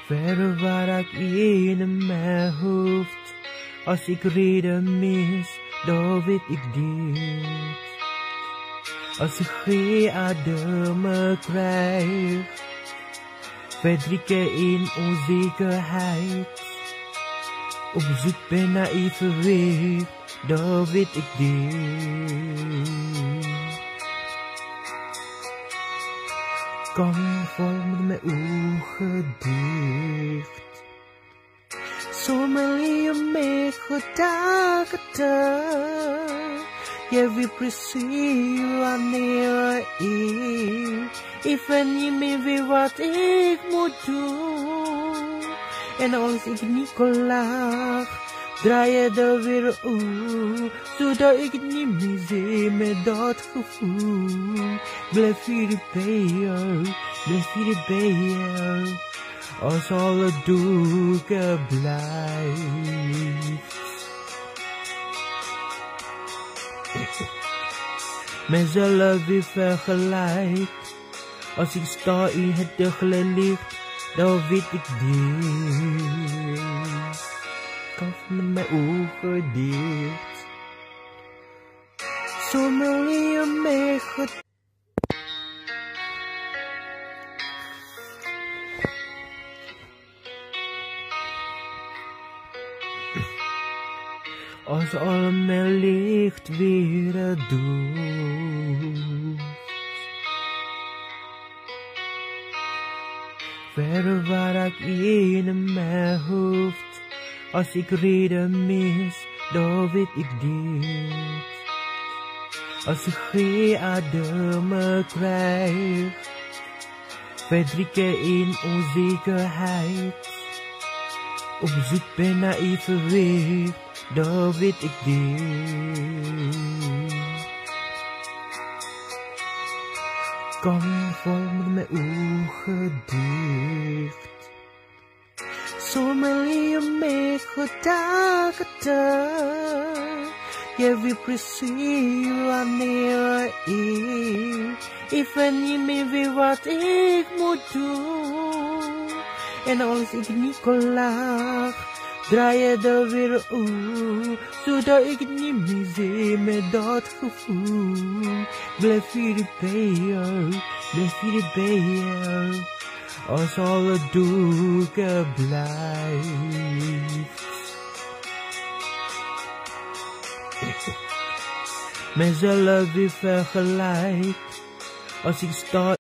Verder waar ik in mijn hoofd. Als ik reden mis, dan weet ik dit. Als ik geen adem krijg, verdrieken in onzekerheid. Op zoek ben naar evenwicht, dan weet ik dit. Kan vormen met ogen dicht. Zomaar je mee gedachten. Je weet precies wanneer ik weet niet meer weet wat ik moet doen. En als ik niet kon lachen, draai je er weer om, zodat ik niet meer zie met dat gevoel. Blijf hier bij jou, blijf hier bij jou, als alle donker blijft. Mezelf weer vergelijk, als ik sta in het daglicht, dan weet ik dit. Kan met mijn ogen dicht. Zomaar je mee als al mijn licht weer doet. Verder waar ik in mijn hoofd. Als ik reden mis, dan weet ik dit. Als ik geen adem krijg, verdrieken in onzekerheid. Op zoek ben naar evenwicht, dan weet ik dit. Kan vormen met ogen dicht. Zomaar je mee gedachten. Je weet precies wanneer ik weet niet meer weet wat ik moet doen. En als ik niet kon lachen, draai je er weer om, zodat ik niet meer zie met dat gevoel. Blijf hier bij jou, blijf hier bij jou, als alle donker blijft. Mezelf weer vergelijk, als ik sta